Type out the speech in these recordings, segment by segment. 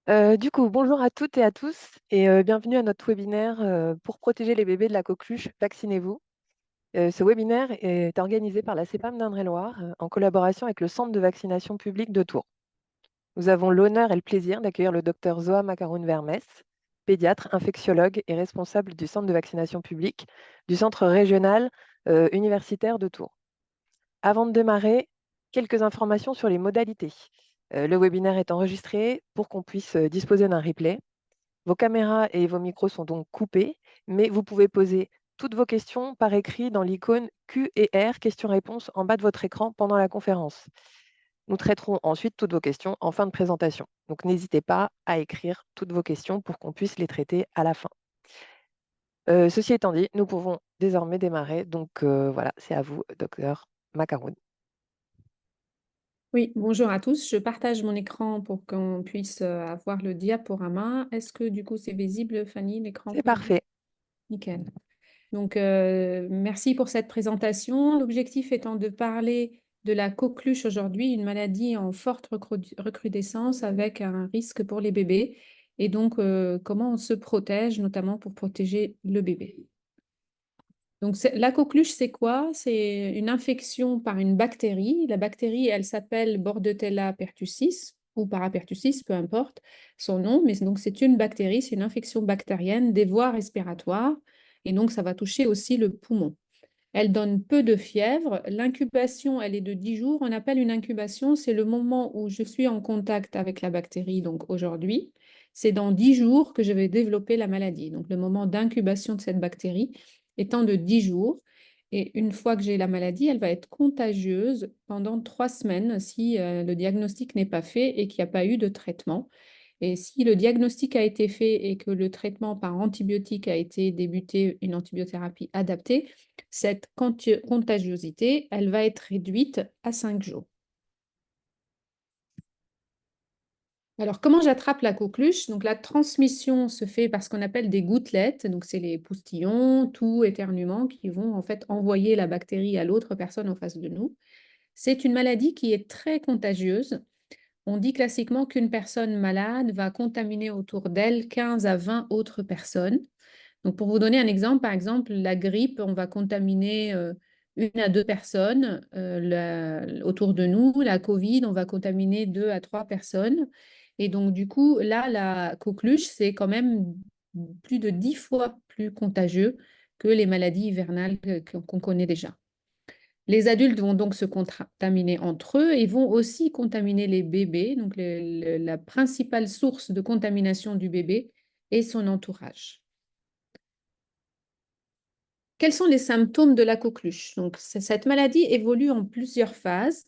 Du coup, bonjour à toutes et à tous et bienvenue à notre webinaire pour protéger les bébés de la coqueluche, vaccinez-vous. Ce webinaire est organisé par la CEPAM d'Indre-et-Loire en collaboration avec le Centre de vaccination publique de Tours. Nous avons l'honneur et le plaisir d'accueillir le docteur Zoa Macaroun-Vermès, pédiatre, infectiologue et responsable du Centre de vaccination publique du Centre régional universitaire de Tours. Avant de démarrer, quelques informations sur les modalités. Le webinaire est enregistré pour qu'on puisse disposer d'un replay. Vos caméras et vos micros sont donc coupés, mais vous pouvez poser toutes vos questions par écrit dans l'icône Q et R, questions-réponses, en bas de votre écran pendant la conférence. Nous traiterons ensuite toutes vos questions en fin de présentation. Donc n'hésitez pas à écrire toutes vos questions pour qu'on puisse les traiter à la fin. Ceci étant dit, nous pouvons désormais démarrer. Donc voilà, c'est à vous, docteur Macaroun. Oui, bonjour à tous. Je partage mon écran pour qu'on puisse avoir le diaporama. Est-ce que du coup c'est visible, Fanny, l'écran C'est pour vous? parfait. Nickel. Donc, merci pour cette présentation. L'objectif étant de parler de la coqueluche aujourd'hui, une maladie en forte recrudescence avec un risque pour les bébés. Et donc, comment on se protège, notamment pour protéger le bébé. Donc, la coqueluche, c'est quoi? C'est une infection par une bactérie. La bactérie, elle s'appelle Bordetella pertussis ou parapertussis, peu importe son nom. Mais donc, c'est une bactérie, c'est une infection bactérienne des voies respiratoires. Et donc, ça va toucher aussi le poumon. Elle donne peu de fièvre. L'incubation, elle est de 10 jours. On appelle une incubation, c'est le moment où je suis en contact avec la bactérie, donc aujourd'hui. C'est dans 10 jours que je vais développer la maladie. Donc, le moment d'incubation de cette bactérie étant de 10 jours. Et une fois que j'ai la maladie, elle va être contagieuse pendant 3 semaines si le diagnostic n'est pas fait et qu'il n'y a pas eu de traitement. Et si le diagnostic a été fait et que le traitement par antibiotique a été débuté, une antibiothérapie adaptée, cette contagiosité, elle va être réduite à 5 jours. Alors, comment j'attrape la coqueluche? Donc, la transmission se fait par ce qu'on appelle des gouttelettes. Donc, c'est les poustillons, toux, éternuements qui vont en fait envoyer la bactérie à l'autre personne en face de nous. C'est une maladie qui est très contagieuse. On dit classiquement qu'une personne malade va contaminer autour d'elle 15 à 20 autres personnes. Donc, pour vous donner un exemple, par exemple, la grippe, on va contaminer une à deux personnes autour de nous. La Covid, on va contaminer 2 à 3 personnes. Et donc, du coup, là, la coqueluche, c'est quand même plus de 10 fois plus contagieux que les maladies hivernales qu'on connaît déjà. Les adultes vont donc se contaminer entre eux et vont aussi contaminer les bébés. Donc, la principale source de contamination du bébé est son entourage. Quels sont les symptômes de la coqueluche? Donc, cette maladie évolue en plusieurs phases.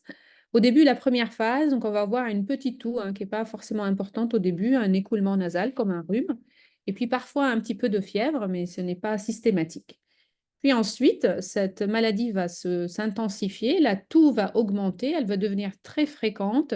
Au début, la première phase, donc on va avoir une petite toux qui n'est pas forcément importante au début, un écoulement nasal comme un rhume, et puis parfois un petit peu de fièvre, mais ce n'est pas systématique. Puis ensuite, cette maladie va s'intensifier, la toux va augmenter, elle va devenir très fréquente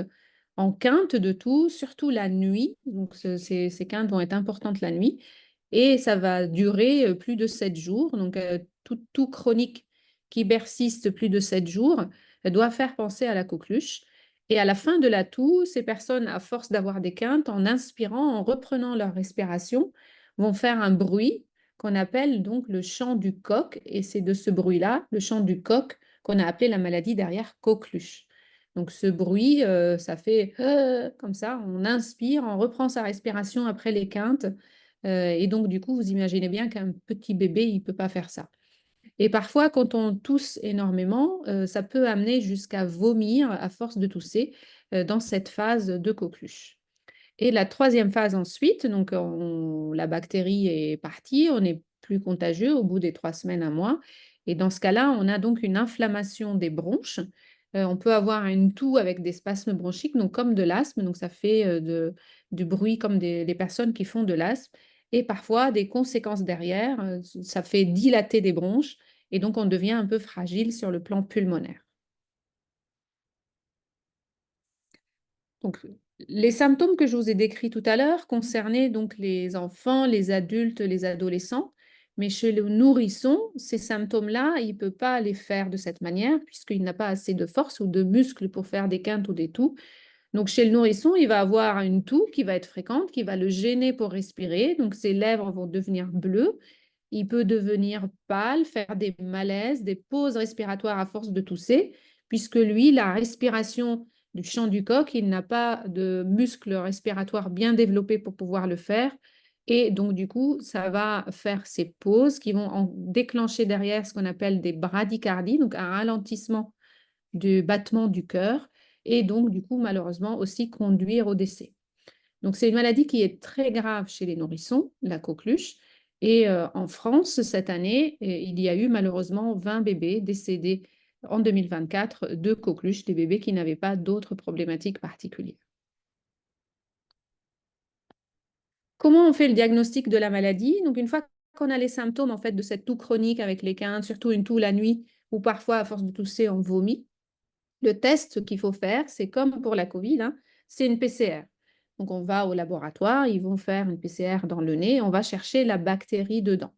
en quinte de toux, surtout la nuit. Donc, ces quintes vont être importantes la nuit. Et ça va durer plus de 7 jours. Donc, toute toux chronique qui persiste plus de 7 jours doit faire penser à la coqueluche. Et à la fin de la toux, ces personnes, à force d'avoir des quintes, en inspirant, en reprenant leur respiration, vont faire un bruit qu'on appelle donc le chant du coq. Et c'est de ce bruit-là, le chant du coq, qu'on a appelé la maladie derrière coqueluche. Donc ce bruit, ça fait comme ça, on inspire, on reprend sa respiration après les quintes. Et donc du coup, vous imaginez bien qu'un petit bébé, il ne peut pas faire ça. Et parfois, quand on tousse énormément, ça peut amener jusqu'à vomir à force de tousser dans cette phase de coqueluche. Et la troisième phase ensuite, donc la bactérie est partie, on n'est plus contagieux au bout des 3 semaines, un mois. Et dans ce cas-là, on a donc une inflammation des bronches. On peut avoir une toux avec des spasmes bronchiques, donc comme de l'asthme, donc ça fait du bruit comme les personnes qui font de l'asthme. Et parfois, des conséquences derrière, ça fait dilater des bronches, et donc on devient un peu fragile sur le plan pulmonaire. Donc, les symptômes que je vous ai décrits tout à l'heure concernaient donc les enfants, les adultes, les adolescents. Mais chez le nourrisson, ces symptômes-là, il ne peut pas les faire de cette manière puisqu'il n'a pas assez de force ou de muscles pour faire des quintes ou des toux. Donc, chez le nourrisson, il va avoir une toux qui va être fréquente, qui va le gêner pour respirer. Donc, ses lèvres vont devenir bleues. Il peut devenir pâle, faire des malaises, des pauses respiratoires à force de tousser, puisque lui, la respiration du chant du coq, il n'a pas de muscles respiratoires bien développés pour pouvoir le faire. Et donc, du coup, ça va faire ces pauses qui vont déclencher derrière ce qu'on appelle des bradycardies, donc un ralentissement du battement du cœur, et donc, du coup, malheureusement, aussi conduire au décès. Donc, c'est une maladie qui est très grave chez les nourrissons, la coqueluche. Et en France, cette année, il y a eu malheureusement 20 bébés décédés en 2024 de coqueluche, des bébés qui n'avaient pas d'autres problématiques particulières. Comment on fait le diagnostic de la maladie? Donc, une fois qu'on a les symptômes en fait, de cette toux chronique avec les quintes, surtout une toux la nuit, ou parfois, à force de tousser, on vomit, le test qu'il faut faire, c'est comme pour la Covid, hein, c'est une PCR. Donc, on va au laboratoire, ils vont faire une PCR dans le nez, on va chercher la bactérie dedans.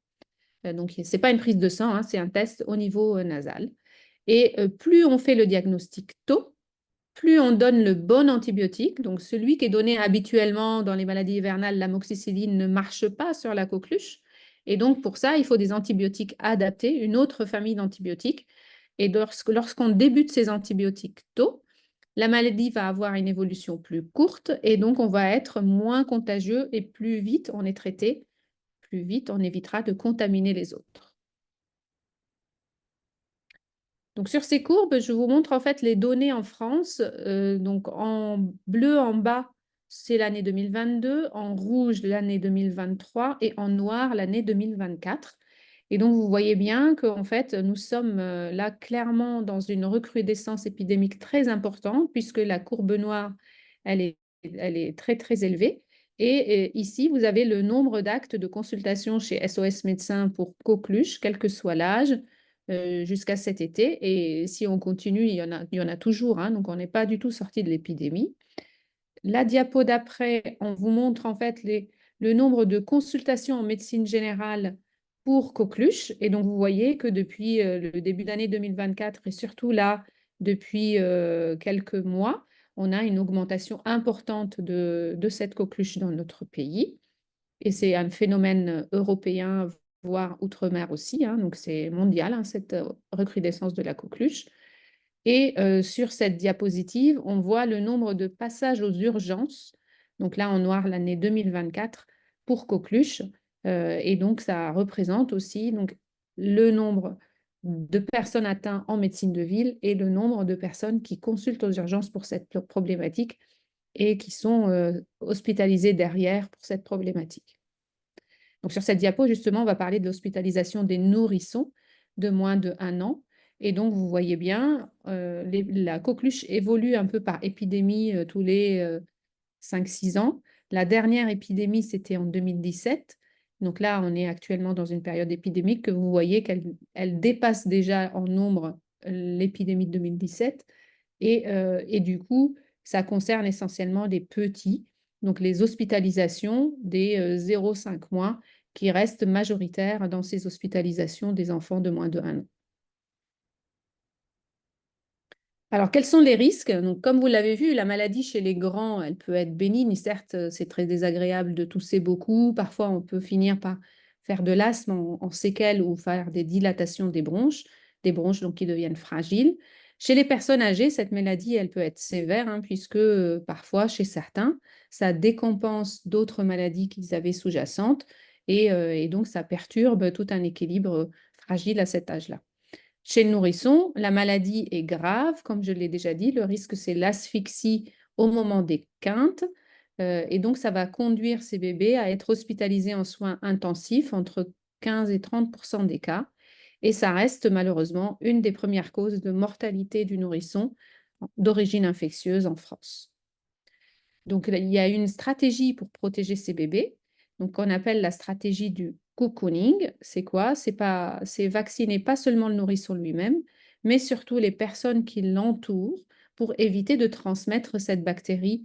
Donc, ce n'est pas une prise de sang, hein, c'est un test au niveau nasal. Et plus on fait le diagnostic tôt, plus on donne le bon antibiotique. Donc, celui qui est donné habituellement dans les maladies hivernales, l'amoxicilline, ne marche pas sur la coqueluche. Et donc, pour ça, il faut des antibiotiques adaptés, une autre famille d'antibiotiques. Et lorsqu'on débute ces antibiotiques tôt, la maladie va avoir une évolution plus courte et donc on va être moins contagieux et plus vite on est traité, plus vite on évitera de contaminer les autres. Donc sur ces courbes, je vous montre en fait les données en France. Donc en bleu en bas, c'est l'année 2022, en rouge l'année 2023 et en noir l'année 2024. Et donc vous voyez bien qu'en fait nous sommes là clairement dans une recrudescence épidémique très importante puisque la courbe noire, elle est très très élevée. Et ici, vous avez le nombre d'actes de consultation chez SOS Médecins pour coqueluche, quel que soit l'âge jusqu'à cet été. Et si on continue, il y en a toujours, hein, donc on n'est pas du tout sorti de l'épidémie. La diapo d'après, on vous montre en fait le nombre de consultations en médecine générale pour coqueluche. Et donc, vous voyez que depuis le début d'année 2024 et surtout là, depuis quelques mois, on a une augmentation importante de cette coqueluche dans notre pays. Et c'est un phénomène européen, voire outre-mer aussi, hein, donc c'est mondial, hein, cette recrudescence de la coqueluche. Et sur cette diapositive, on voit le nombre de passages aux urgences, donc là en noir l'année 2024 pour coqueluche. Et donc ça représente aussi donc, le nombre de personnes atteintes en médecine de ville et le nombre de personnes qui consultent aux urgences pour cette problématique et qui sont hospitalisées derrière pour cette problématique. Donc, sur cette diapo, justement, on va parler de l'hospitalisation des nourrissons de moins de 1 an. Et donc, vous voyez bien, la coqueluche évolue un peu par épidémie tous les 5-6 ans. La dernière épidémie, c'était en 2017. Donc là, on est actuellement dans une période épidémique que vous voyez qu'elle dépasse déjà en nombre l'épidémie de 2017. Et du coup, ça concerne essentiellement les petits, donc les hospitalisations des 0,5 mois qui restent majoritaires dans ces hospitalisations des enfants de moins de 1 an. Alors, quels sont les risques? Donc, comme vous l'avez vu, la maladie chez les grands, elle peut être bénigne. Certes, c'est très désagréable de tousser beaucoup. Parfois, on peut finir par faire de l'asthme en séquelles ou faire des dilatations des bronches donc, qui deviennent fragiles. Chez les personnes âgées, cette maladie, elle peut être sévère, hein, puisque parfois, chez certains, ça décompense d'autres maladies qu'ils avaient sous-jacentes et donc ça perturbe tout un équilibre fragile à cet âge-là. Chez le nourrisson, la maladie est grave, comme je l'ai déjà dit. Le risque, c'est l'asphyxie au moment des quintes. Et donc, ça va conduire ces bébés à être hospitalisés en soins intensifs entre 15 et 30% des cas. Et ça reste malheureusement une des premières causes de mortalité du nourrisson d'origine infectieuse en France. Donc, il y a une stratégie pour protéger ces bébés, donc qu'on appelle la stratégie du cocooning. C'est quoi? C'est vacciner pas seulement le nourrisson lui-même, mais surtout les personnes qui l'entourent pour éviter de transmettre cette bactérie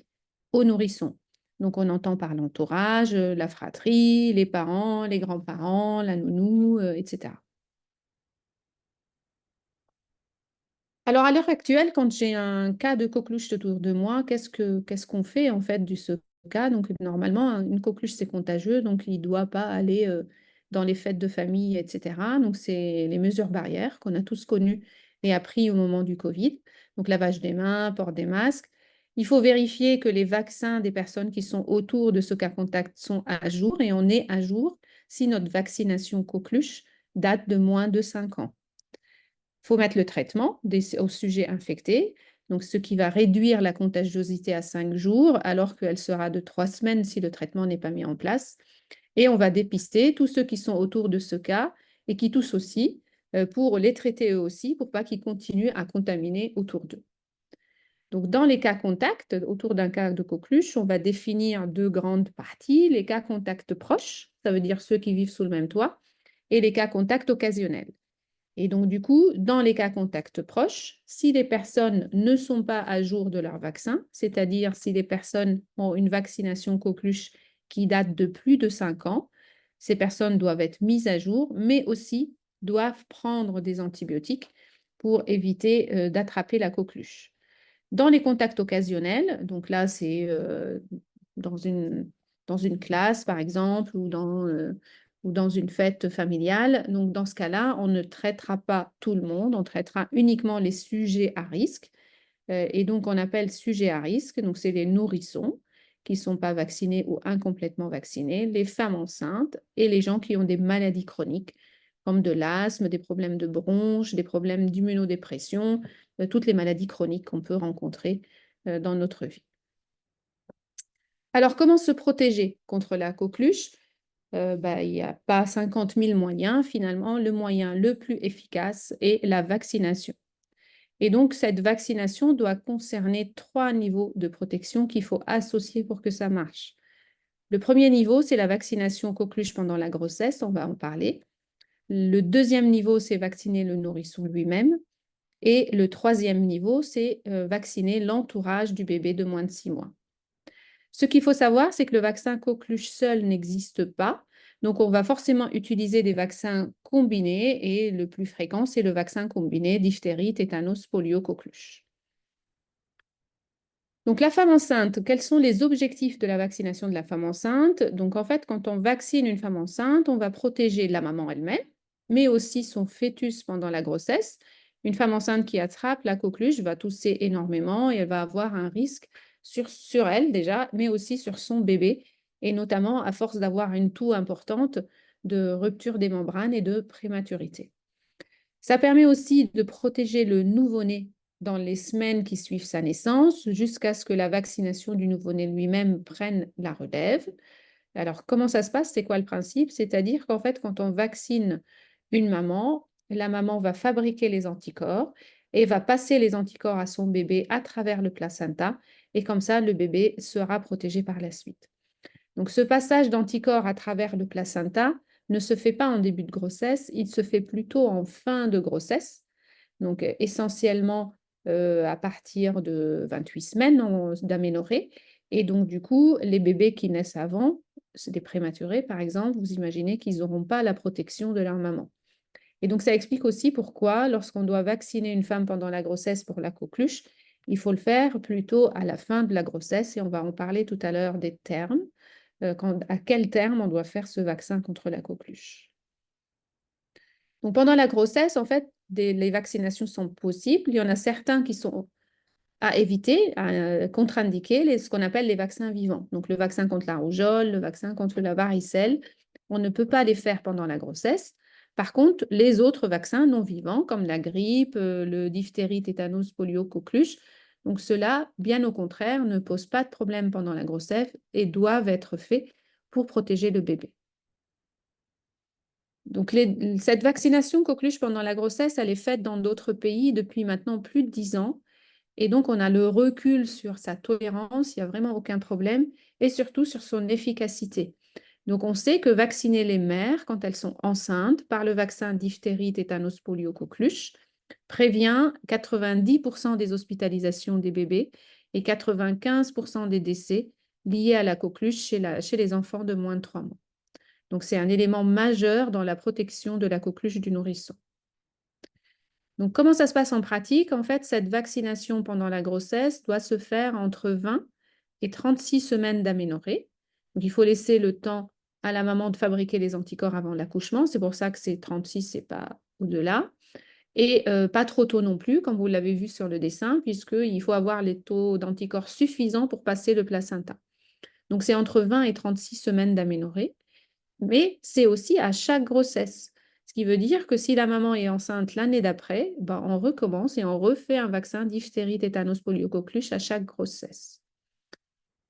au nourrisson. Donc, on entend par l'entourage, la fratrie, les parents, les grands-parents, la nounou, etc. Alors, à l'heure actuelle, quand j'ai un cas de coqueluche autour de moi, qu'est-ce qu'on fait en fait de ce cas? Donc, normalement, une coqueluche, c'est contagieux, donc il ne doit pas aller dans les fêtes de famille, etc. Donc, c'est les mesures barrières qu'on a tous connues et appris au moment du Covid. Donc, lavage des mains, port des masques. Il faut vérifier que les vaccins des personnes qui sont autour de ce cas contact sont à jour et on est à jour si notre vaccination coqueluche date de moins de 5 ans. Il faut mettre le traitement au sujet infecté, donc ce qui va réduire la contagiosité à 5 jours, alors qu'elle sera de 3 semaines si le traitement n'est pas mis en place. Et on va dépister tous ceux qui sont autour de ce cas et qui toussent aussi, pour les traiter eux aussi, pour pas qu'ils continuent à contaminer autour d'eux. Donc, dans les cas contacts, autour d'un cas de coqueluche, on va définir deux grandes parties. Les cas contacts proches, ça veut dire ceux qui vivent sous le même toit, et les cas contacts occasionnels. Et donc, du coup, dans les cas contacts proches, si les personnes ne sont pas à jour de leur vaccin, c'est-à-dire si les personnes ont une vaccination coqueluche qui date de plus de 5 ans, ces personnes doivent être mises à jour, mais aussi doivent prendre des antibiotiques pour éviter d'attraper la coqueluche. Dans les contacts occasionnels, donc là, c'est dans une, dans une classe, par exemple, ou dans une fête familiale. Donc, dans ce cas-là, on ne traitera pas tout le monde, on traitera uniquement les sujets à risque. Et donc, on appelle sujets à risque, donc c'est les nourrissons qui ne sont pas vaccinés ou incomplètement vaccinés, les femmes enceintes et les gens qui ont des maladies chroniques, comme de l'asthme, des problèmes de bronches, des problèmes d'immunodépression, toutes les maladies chroniques qu'on peut rencontrer dans notre vie. Alors, comment se protéger contre la coqueluche? Il n'y a pas 50 000 moyens. Finalement, le moyen le plus efficace est la vaccination. Et donc, cette vaccination doit concerner 3 niveaux de protection qu'il faut associer pour que ça marche. Le premier niveau, c'est la vaccination coqueluche pendant la grossesse, on va en parler. Le deuxième niveau, c'est vacciner le nourrisson lui-même. Et le troisième niveau, c'est vacciner l'entourage du bébé de moins de 6 mois. Ce qu'il faut savoir, c'est que le vaccin coqueluche seul n'existe pas. Donc, on va forcément utiliser des vaccins combinés et le plus fréquent, c'est le vaccin combiné diphtérie, tétanos, polio, coqueluche. Donc, la femme enceinte, quels sont les objectifs de la vaccination de la femme enceinte? Donc, en fait, quand on vaccine une femme enceinte, on va protéger la maman elle-même, mais aussi son fœtus pendant la grossesse. Une femme enceinte qui attrape la coqueluche va tousser énormément et elle va avoir un risque sur elle déjà, mais aussi sur son bébé, et notamment à force d'avoir une toux importante, de rupture des membranes et de prématurité. Ça permet aussi de protéger le nouveau-né dans les semaines qui suivent sa naissance, jusqu'à ce que la vaccination du nouveau-né lui-même prenne la relève. Alors, comment ça se passe? C'est quoi le principe? C'est-à-dire qu'en fait, quand on vaccine une maman, la maman va fabriquer les anticorps et va passer les anticorps à son bébé à travers le placenta, et comme ça, le bébé sera protégé par la suite. Donc, ce passage d'anticorps à travers le placenta ne se fait pas en début de grossesse, il se fait plutôt en fin de grossesse, donc essentiellement à partir de 28 semaines d'aménorrhée. Et donc, du coup, les bébés qui naissent avant, c'est des prématurés, par exemple, vous imaginez qu'ils n'auront pas la protection de leur maman. Et donc, ça explique aussi pourquoi, lorsqu'on doit vacciner une femme pendant la grossesse pour la coqueluche, il faut le faire plutôt à la fin de la grossesse, et on va en parler tout à l'heure des termes, à quel terme on doit faire ce vaccin contre la coqueluche. Donc, pendant la grossesse, en fait, les vaccinations sont possibles. Il y en a certains qui sont à éviter, à contre-indiquer, ce qu'on appelle les vaccins vivants. Donc, le vaccin contre la rougeole, le vaccin contre la varicelle, on ne peut pas les faire pendant la grossesse. Par contre, les autres vaccins non vivants, comme la grippe, le diphtérie, tétanos, polio, coqueluche, donc ceux-là, bien au contraire, ne posent pas de problème pendant la grossesse et doivent être faits pour protéger le bébé. Donc, cette vaccination coqueluche pendant la grossesse, elle est faite dans d'autres pays depuis maintenant plus de 10 ans. Et donc, on a le recul sur sa tolérance, il n'y a vraiment aucun problème, et surtout sur son efficacité. Donc, on sait que vacciner les mères quand elles sont enceintes par le vaccin diphtérie, tétanos, polio, coqueluche prévient 90% des hospitalisations des bébés et 95% des décès liés à la coqueluche chez les enfants de moins de 3 mois. Donc, c'est un élément majeur dans la protection de la coqueluche du nourrisson. Donc, comment ça se passe en pratique? En fait, cette vaccination pendant la grossesse doit se faire entre 20 et 36 semaines d'aménorrhée. Donc, il faut laisser le temps à la maman de fabriquer les anticorps avant l'accouchement. C'est pour ça que c'est 36, c'est pas au-delà. Et pas trop tôt non plus, comme vous l'avez vu sur le dessin, puisqu'il faut avoir les taux d'anticorps suffisants pour passer le placenta. Donc, c'est entre 20 et 36 semaines d'aménorrhée. Mais c'est aussi à chaque grossesse. Ce qui veut dire que si la maman est enceinte l'année d'après, ben, on recommence et on refait un vaccin diphtérie, tétanos, polio, coqueluche à chaque grossesse.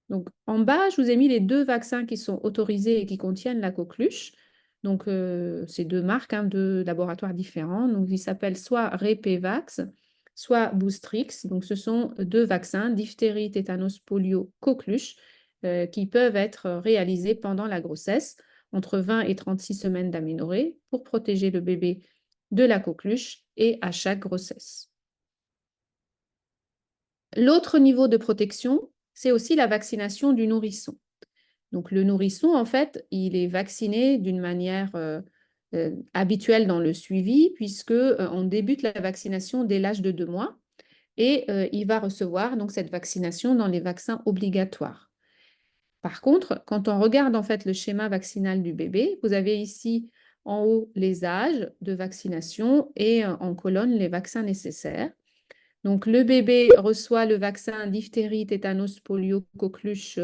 Donc, en bas, je vous ai mis les 2 vaccins qui sont autorisés et qui contiennent la coqueluche. Donc, c'est 2 marques, hein, 2 laboratoires différents. Donc, ils s'appellent soit Repevax, soit Boostrix. Donc, ce sont 2 vaccins, diphtérie, tétanos, polio, coqueluche, qui peuvent être réalisés pendant la grossesse, entre 20 et 36 semaines d'aménorrhée, pour protéger le bébé de la coqueluche et à chaque grossesse. L'autre niveau de protection, c'est aussi la vaccination du nourrisson. Donc, le nourrisson, en fait, il est vacciné d'une manière habituelle dans le suivi, puisque on débute la vaccination dès l'âge de 2 mois et il va recevoir donc cette vaccination dans les vaccins obligatoires. Par contre, quand on regarde en fait le schéma vaccinal du bébé, vous avez ici en haut les âges de vaccination et en colonne les vaccins nécessaires. Donc, le bébé reçoit le vaccin diphtérie, tétanos, polio, coqueluche,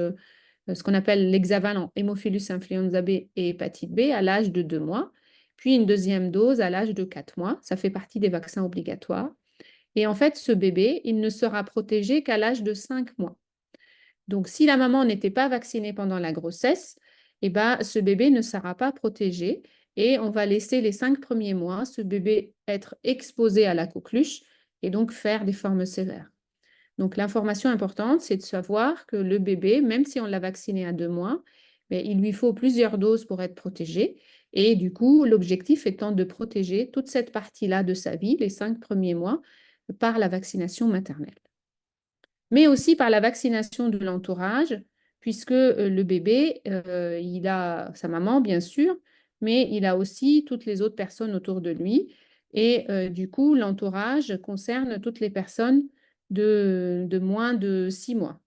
ce qu'on appelle l'hexaval en Haemophilus influenza B et hépatite B à l'âge de 2 mois, puis une deuxième dose à l'âge de 4 mois. Ça fait partie des vaccins obligatoires. Et en fait, ce bébé, il ne sera protégé qu'à l'âge de 5 mois. Donc, si la maman n'était pas vaccinée pendant la grossesse, eh ben, ce bébé ne sera pas protégé et on va laisser les 5 premiers mois ce bébé être exposé à la coqueluche et donc faire des formes sévères. Donc, l'information importante, c'est de savoir que le bébé, même si on l'a vacciné à 2 mois, mais il lui faut plusieurs doses pour être protégé. Et du coup, l'objectif étant de protéger toute cette partie-là de sa vie, les 5 premiers mois, par la vaccination maternelle. Mais aussi par la vaccination de l'entourage, puisque le bébé, il a sa maman, bien sûr, mais il a aussi toutes les autres personnes autour de lui. Et du coup, l'entourage concerne toutes les personnes de moins de 6 mois.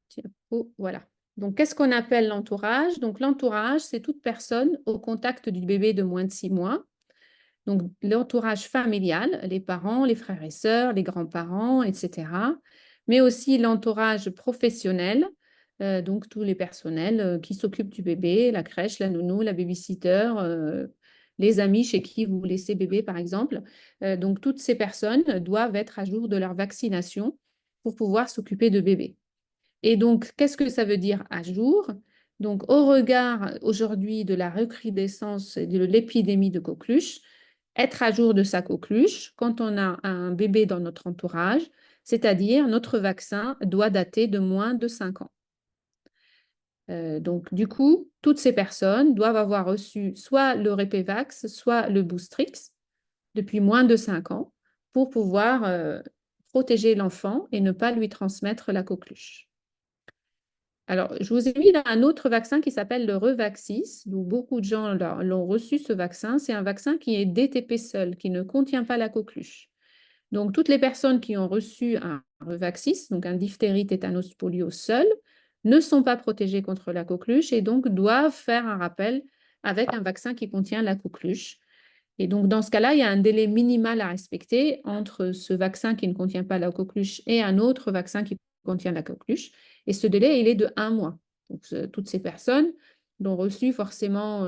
Tiens, oh, voilà. Donc, qu'est-ce qu'on appelle l'entourage? Donc, l'entourage, c'est toute personne au contact du bébé de moins de 6 mois. Donc, l'entourage familial, les parents, les frères et sœurs, les grands-parents, etc. Mais aussi l'entourage professionnel, donc tous les personnels qui s'occupent du bébé, la crèche, la nounou, la babysitter, les amis chez qui vous laissez bébé, par exemple. Donc, toutes ces personnes doivent être à jour de leur vaccination pour pouvoir s'occuper de bébé. Et donc, qu'est-ce que ça veut dire à jour? Donc, au regard aujourd'hui de la recrudescence de l'épidémie de coqueluche, être à jour de sa coqueluche quand on a un bébé dans notre entourage, c'est-à-dire notre vaccin doit dater de moins de 5 ans. Donc, du coup, toutes ces personnes doivent avoir reçu soit le Repevax, soit le Boostrix depuis moins de 5 ans pour pouvoir protéger l'enfant et ne pas lui transmettre la coqueluche. Alors, je vous ai mis là un autre vaccin qui s'appelle le Revaxis, donc beaucoup de gens l'ont reçu ce vaccin. C'est un vaccin qui est DTP seul, qui ne contient pas la coqueluche. Donc, toutes les personnes qui ont reçu un Revaxis, donc un diphtérie, tétanos, polio seul, ne sont pas protégées contre la coqueluche et donc doivent faire un rappel avec un vaccin qui contient la coqueluche. Et donc, dans ce cas-là, il y a un délai minimal à respecter entre ce vaccin qui ne contient pas la coqueluche et un autre vaccin qui contient la coqueluche. Et ce délai, il est de 1 mois. Donc, toutes ces personnes l'ont reçu forcément,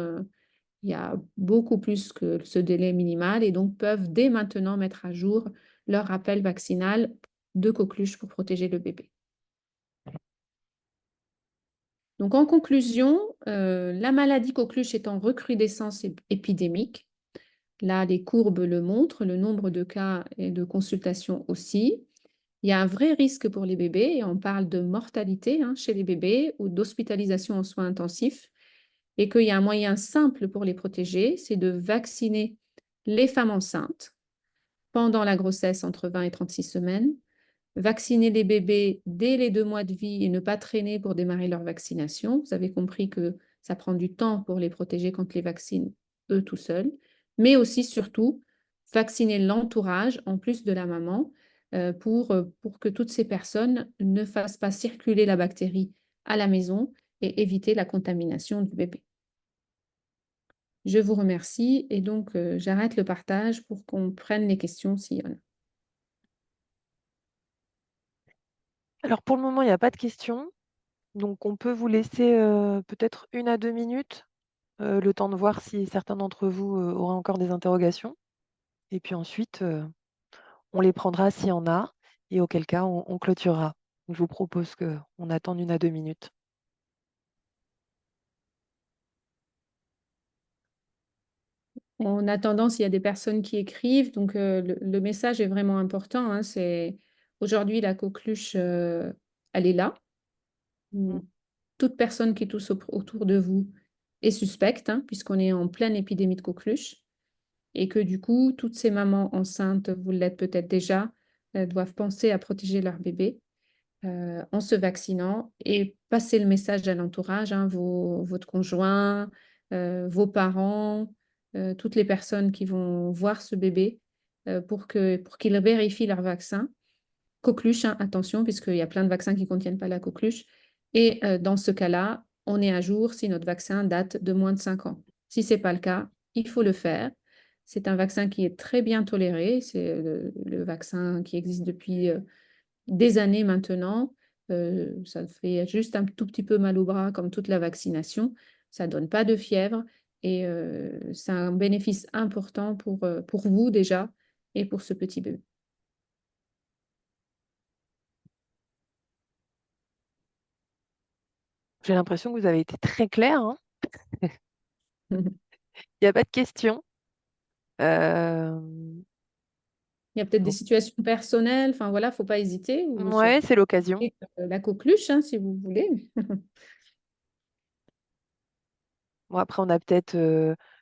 il y a beaucoup plus que ce délai minimal et donc peuvent dès maintenant mettre à jour leur rappel vaccinal de coqueluche pour protéger le bébé. Donc, en conclusion, la maladie coqueluche est en recrudescence épidémique. Là, les courbes le montrent, le nombre de cas et de consultations aussi. Il y a un vrai risque pour les bébés et on parle de mortalité chez les bébés ou d'hospitalisation en soins intensifs et qu'il y a un moyen simple pour les protéger, c'est de vacciner les femmes enceintes pendant la grossesse entre 20 et 36 semaines, vacciner les bébés dès les 2 mois de vie et ne pas traîner pour démarrer leur vaccination. Vous avez compris que ça prend du temps pour les protéger quand les vaccine eux tout seuls. mais aussi, surtout, vacciner l'entourage en plus de la maman pour que toutes ces personnes ne fassent pas circuler la bactérie à la maison et éviter la contamination du bébé. Je vous remercie et donc j'arrête le partage pour qu'on prenne les questions s'il y en a. Alors pour le moment, il n'y a pas de questions. Donc on peut vous laisser peut-être 1 à 2 minutes, le temps de voir si certains d'entre vous auraient encore des interrogations. Et puis ensuite, on les prendra s'il y en a, et auquel cas on clôturera. Donc, je vous propose qu'on attende 1 à 2 minutes. En attendant, s'il y a des personnes qui écrivent, donc le message est vraiment important, hein, c'est aujourd'hui la coqueluche, elle est là. Mm. Toute personne qui tousse autour de vous est suspecte, hein, puisqu'on est en pleine épidémie de coqueluche et que du coup, toutes ces mamans enceintes, vous l'êtes peut-être déjà, doivent penser à protéger leur bébé en se vaccinant et passer le message à l'entourage, hein, votre conjoint, vos parents, toutes les personnes qui vont voir ce bébé pour qu'ils vérifient leur vaccin. Coqueluche, hein, attention, puisqu'il y a plein de vaccins qui ne contiennent pas la coqueluche. Et dans ce cas-là, on est à jour si notre vaccin date de moins de 5 ans. Si ce n'est pas le cas, il faut le faire. C'est un vaccin qui est très bien toléré. C'est le vaccin qui existe depuis des années maintenant. Ça fait juste un tout petit peu mal au bras, comme toute la vaccination. Ça ne donne pas de fièvre et c'est un bénéfice important pour vous déjà et pour ce petit bébé. J'ai l'impression que vous avez été très clair, hein. Il n'y a pas de questions. Euh, Il y a peut-être des bon. situations personnelles, enfin voilà, faut pas hésiter ou sur Ouais, c'est l'occasion. la coqueluche, hein, si vous voulez. Bon, après, on a peut-être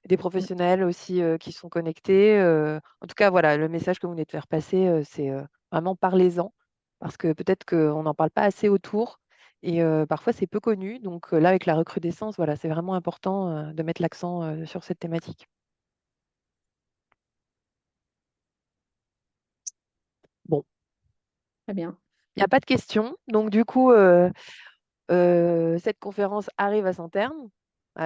des professionnels aussi qui sont connectés. En tout cas, voilà, le message que vous venez de faire passer, c'est vraiment parlez-en, parce que peut-être qu'on n'en parle pas assez autour et parfois c'est peu connu. Donc là, avec la recrudescence, voilà, c'est vraiment important de mettre l'accent sur cette thématique. Bon, Très bien. il n'y a pas de questions. Donc du coup, cette conférence arrive à son terme.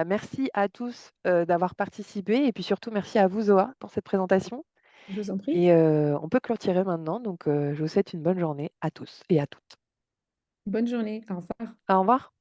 Merci à tous d'avoir participé et puis surtout merci à vous, Zoa, pour cette présentation. Je vous en prie. Et on peut clôturer maintenant. Donc, je vous souhaite une bonne journée à tous et à toutes. Bonne journée. Au revoir. Au revoir.